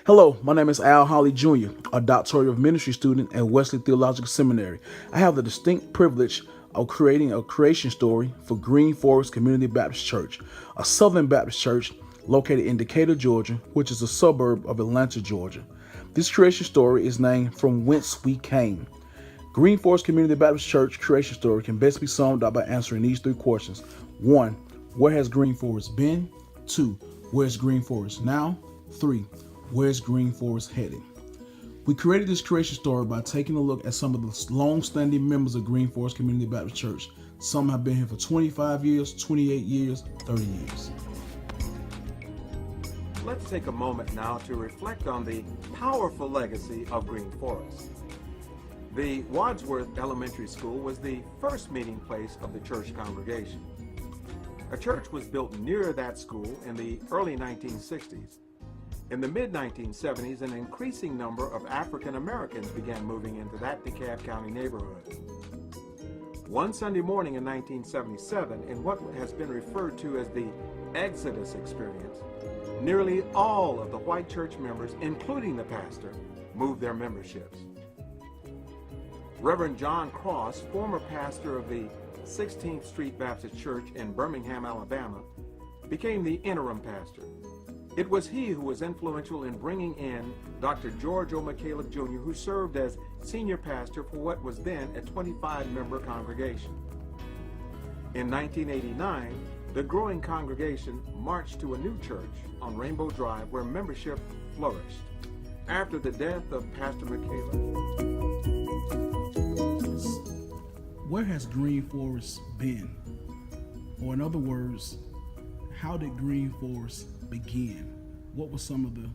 Hello, my name is Hollie Jr., a doctoral of ministry student at Wesley Theological Seminary. I have the distinct privilege of creating a creation story for Greenforest Community Baptist Church, a Southern Baptist church located in Decatur, Georgia, which is a suburb of Atlanta, Georgia. This creation story is named From Whence We Came. Greenforest Community Baptist Church creation story can best be summed up by answering these three questions. 1. Where has Greenforest been? 2. Where's Greenforest now? 3. Where's Greenforest headed? We created this creation story by taking a look at some of the long-standing members of Greenforest Community Baptist Church. Some have been here for 25 years, 28 years, 30 years. Let's take a moment now to reflect on the powerful legacy of Greenforest. The Wadsworth Elementary School was the first meeting place of the church congregation. A church was built near that school in the early 1960s. In the mid-1970s, an increasing number of African Americans began moving into that DeKalb County neighborhood. One Sunday morning in 1977, in what has been referred to as the Exodus experience, nearly all of the white church members, including the pastor, moved their memberships. Reverend John Cross, former pastor of the 16th Street Baptist Church in Birmingham, Alabama, became the interim pastor. It was he who was influential in bringing in Dr. George O. McCaleb Jr., who served as senior pastor for what was then a 25-member congregation. In 1989, the growing congregation marched to a new church on Rainbow Drive where membership flourished. After the death of Pastor McCaleb. Where has Greenforest been? Or in other words, how did Greenforest begin? What were some of the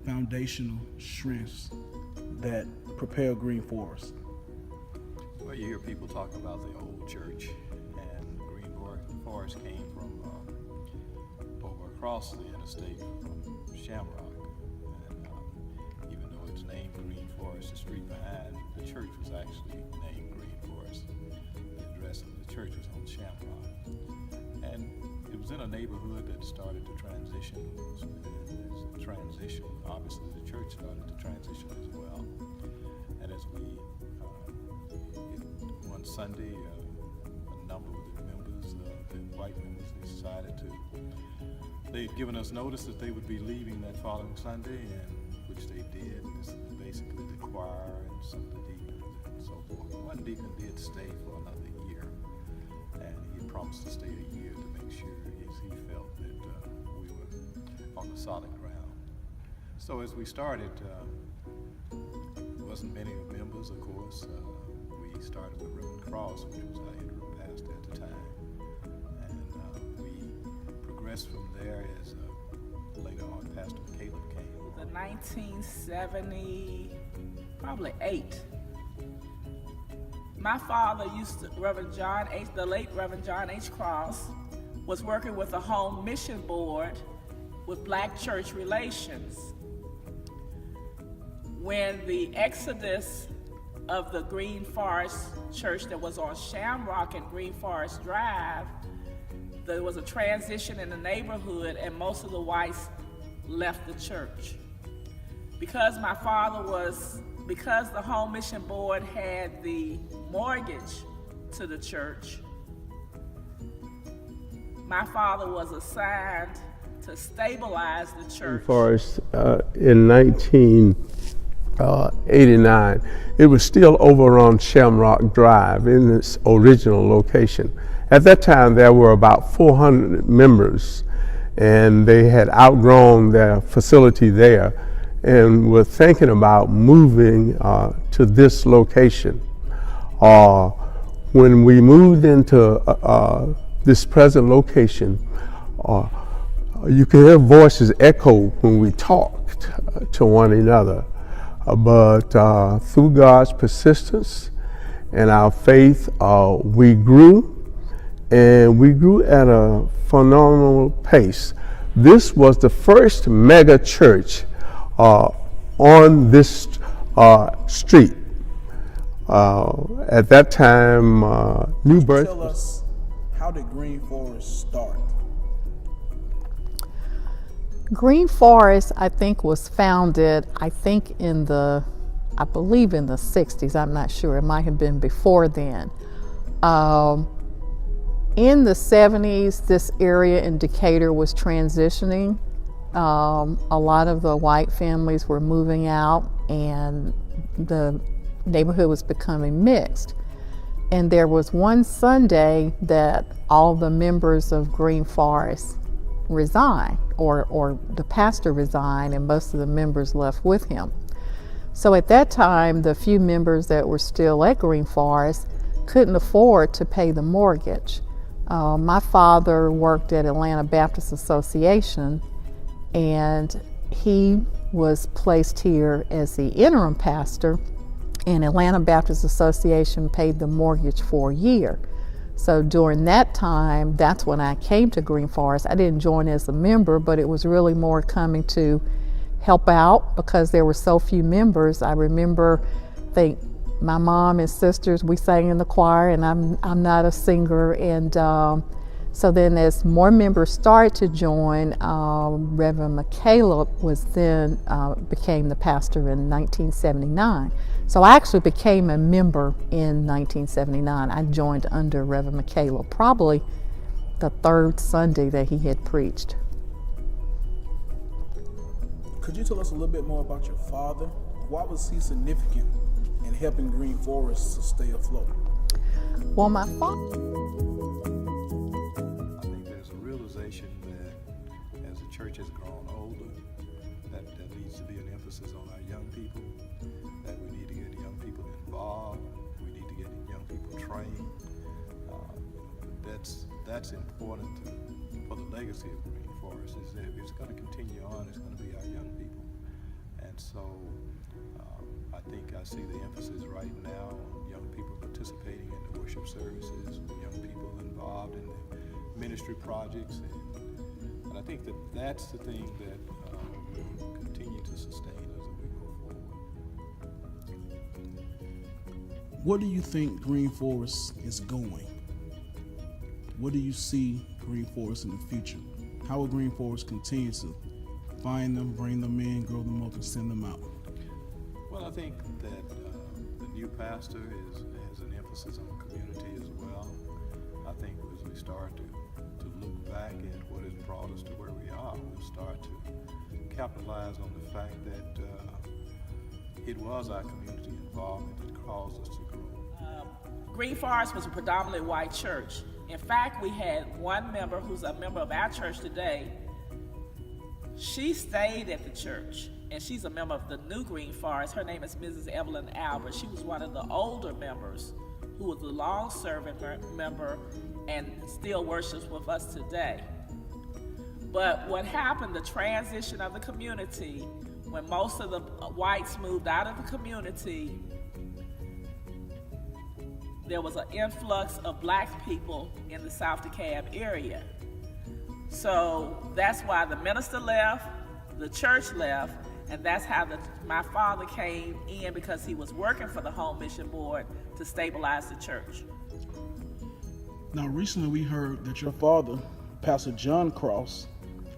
foundational strengths that propelled Greenforest? Well, you hear people talk about the old church, and Greenforest came from over across the interstate from Shamrock. And even though it's named Greenforest, the street behind the church was actually named Greenforest. The address of the church was on Shamrock. And it was in a neighborhood that started to transition. There's a transition. Obviously, the church started to transition as well. And as we, one Sunday, a number of the members, the white members, they decided to, they'd given us notice that they would be leaving that following Sunday, and which they did. This is basically the choir and some of the deacons and so forth. One deacon did stay for another year, and he promised to stay a year to make sure he felt that we were on the solid ground. So as we started, wasn't many members, of course. We started with Reverend Cross, which was our interim pastor at the time, and we progressed from there as later on Pastor Caleb came. The 1970, probably 8. My father used to, the late Reverend John H. Cross, was working with the Home Mission Board with Black Church Relations. When the exodus of the Greenforest Church that was on Shamrock and Greenforest Drive, there was a transition in the neighborhood and most of the whites left the church. Because the Home Mission Board had the mortgage to the church, my father was assigned to stabilize the church. Greenforest in 1989, it was still over on Shamrock Drive in its original location. At that time, there were about 400 members, and they had outgrown their facility there and were thinking about moving to this location. When we moved into this present location, you could hear voices echo when we talked to one another. But through God's persistence and our faith, we grew, and we grew at a phenomenal pace. This was the first mega church on this street. At that time, New Birth. Tell us, how did Greenforest start? Greenforest, I think, was founded, I believe in the 60s. I'm not sure. It might have been before then. In the 70s, this area in Decatur was transitioning. A lot of the white families were moving out and the neighborhood was becoming mixed. And there was one Sunday that all the members of Greenforest resigned, or the pastor resigned, and most of the members left with him. So at that time, the few members that were still at Greenforest couldn't afford to pay the mortgage. My father worked at Atlanta Baptist Association, and he was placed here as the interim pastor, and Atlanta Baptist Association paid the mortgage for a year. So during that time, that's when I came to Greenforest. I didn't join as a member, but it was really more coming to help out because there were so few members. I remember, my mom and sisters, we sang in the choir, and I'm not a singer. And so then as more members started to join, Reverend Michaela became the pastor in 1979. So I actually became a member in 1979. I joined under Reverend Michaela, probably the third Sunday that he had preached. Could you tell us a little bit more about your father? Why was he significant in helping Greenforest to stay afloat? Well, my father... I think there's a realization that as the church has grown older, that there needs to be an emphasis on our young people, that we need to get young people involved, we need to get young people trained. That's important for the legacy of Greenforest, is that if it's going to continue on, it's going to be our young people. And so I think I see the emphasis right now on young people participating in the worship services, young people involved in the ministry projects, and I think that that's the thing that will continue to sustain us as we go forward. Where do you think Greenforest is going? What do you see Greenforest in the future? How will Greenforest continue to find them, bring them in, grow them up, and send them out? Well, I think that the new pastor has an emphasis on community as well. I think as we start to look back at what has brought us to where we are, we'll start to capitalize on the fact that it was our community involvement that caused us to grow. Greenforest was a predominantly white church. In fact, we had one member who's a member of our church today. She stayed at the church, and she's a member of the new Greenforest. Her name is Mrs. Evelyn Albert. She was one of the older members who was a long-serving member and still worships with us today. But what happened, the transition of the community, when most of the whites moved out of the community, there was an influx of black people in the South DeKalb area. So that's why the minister left, the church left, and that's how my father came in, because he was working for the Home Mission Board to stabilize the church. Now, recently we heard that your father, Pastor John Cross,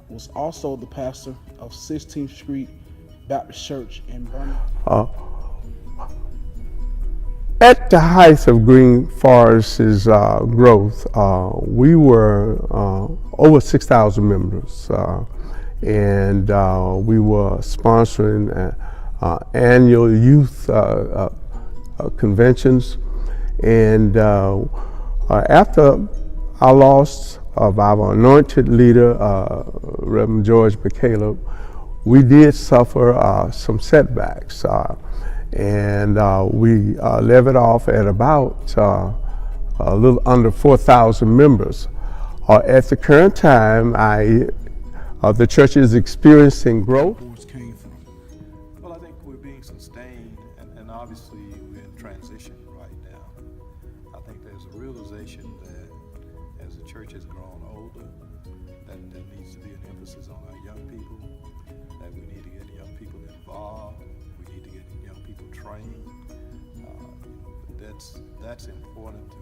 was also the pastor of 16th Street Baptist Church in Birmingham. At the height of Greenforest's growth, we were over 6,000 members, and we were sponsoring annual youth conventions. And after our loss of our anointed leader, Reverend George McCaleb, we did suffer some setbacks. And we leveled off at about a little under 4,000 members. At the current time, the church is experiencing growth. Well, I think we're being sustained, and obviously we're in transition right now. I think there's a realization that as the church has grown older, that there needs to be an emphasis on our young people, that we need to get young people involved. We need to get young people trained. That's important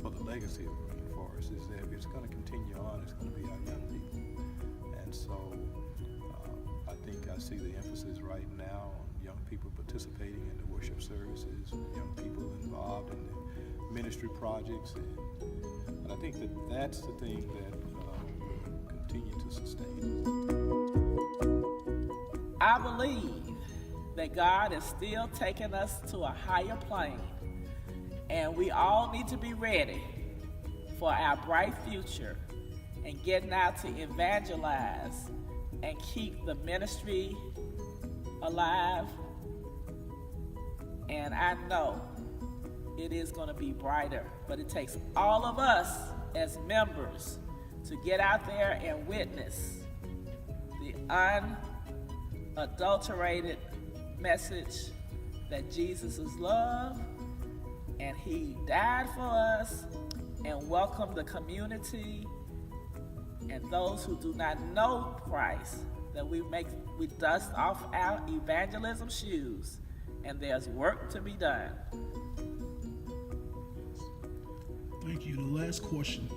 for the legacy of Greenforest, is that if it's going to continue on, it's going to be our young people. And so think I see the emphasis right now on young people participating in the worship services, young people involved in the ministry projects, and I think that that's the thing that will continue to sustain. I believe that God is still taking us to a higher plane, and we all need to be ready for our bright future and getting out to evangelize and keep the ministry alive. And I know it is going to be brighter, but it takes all of us as members to get out there and witness the unadulterated message that Jesus is love, and he died for us, and welcome the community and those who do not know Christ, that we dust off our evangelism shoes, and there's work to be done. Thank you. The last question.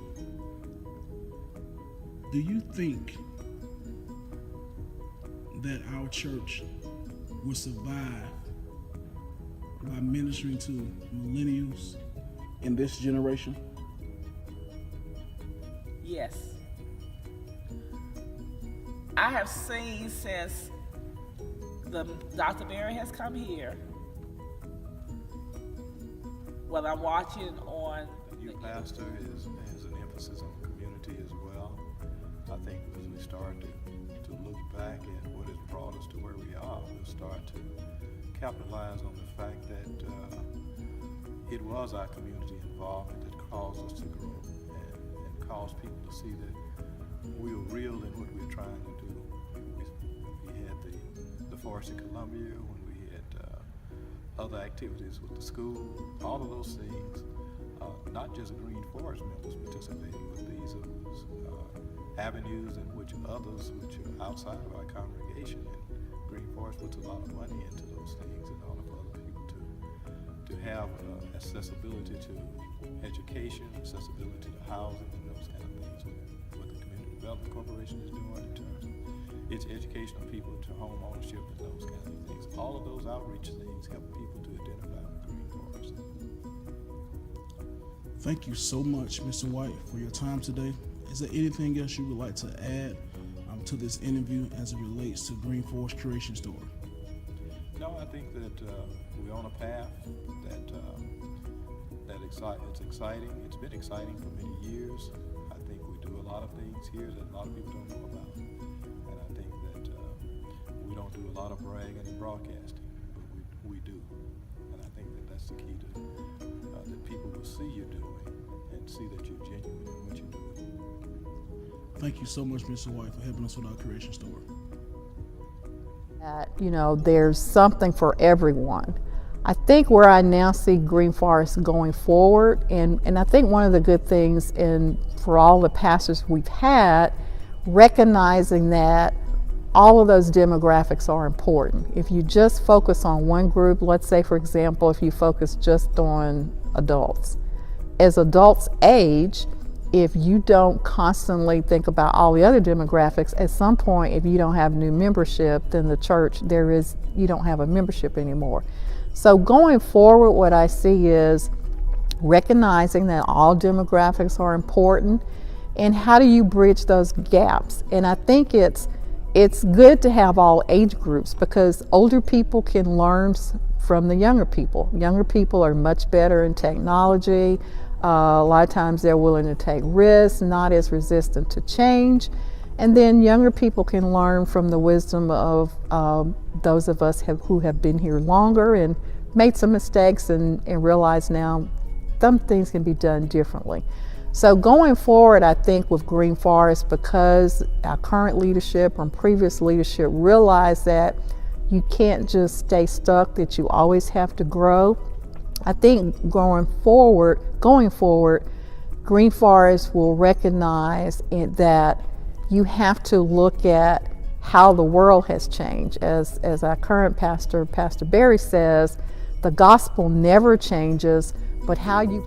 Do you think that our church will survive by ministering to millennials in this generation? Yes. I have seen since Dr. Berry has come here, what I'm watching on The youth pastor has an emphasis on the community as well. I think as we start to look back at what has brought us to where we are, we'll start to capitalize on the fact that it was our community involvement that caused us to grow and caused people to see that we were real in what we were trying to do. We had the Forest in Columbia, when we had other activities with the school, all of those things, not just Greenforest members participating, but these are avenues in which others which are outside of our congregation, and Greenforest puts a lot of money into those things in order for other people to have accessibility to education, accessibility to housing, and those kind of things. What the Community Development Corporation is doing in terms of its education of people to home ownership and those kind of things. All of those outreach things help people to identify with Greenforest. Thank you so much, Mr. White, for your time today. Is there anything else you would like to add to this interview as it relates to Greenforest Creation Story? No, I think that we're on a path that it's exciting. It's been exciting for many years. I think we do a lot of things here that a lot of people don't know about. And I think that we don't do a lot of bragging and broadcasting, but we do. And I think that that's the key to that people will see you doing and see that you're genuine in what you're doing. Thank you so much, Mr. White, for helping us with our creation story. There's something for everyone. I think where I now see Greenforest going forward, and I think one of the good things for all the pastors we've had, recognizing that all of those demographics are important. If you just focus on one group, let's say for example, if you focus just on adults, as adults age, if you don't constantly think about all the other demographics, at some point, if you don't have new membership, then the church, you don't have a membership anymore. So going forward, what I see is recognizing that all demographics are important, and how do you bridge those gaps? And I think it's good to have all age groups, because older people can learn from the younger people. Younger people are much better in technology. A lot of times they're willing to take risks, not as resistant to change. And then younger people can learn from the wisdom of those of us who have been here longer and made some mistakes and realize now some things can be done differently. So going forward, I think with Greenforest, because our current leadership and previous leadership realize that you can't just stay stuck, that you always have to grow. I think going forward, Greenforest will recognize that you have to look at how the world has changed. As our current pastor, Pastor Berry says, the gospel never changes, but how you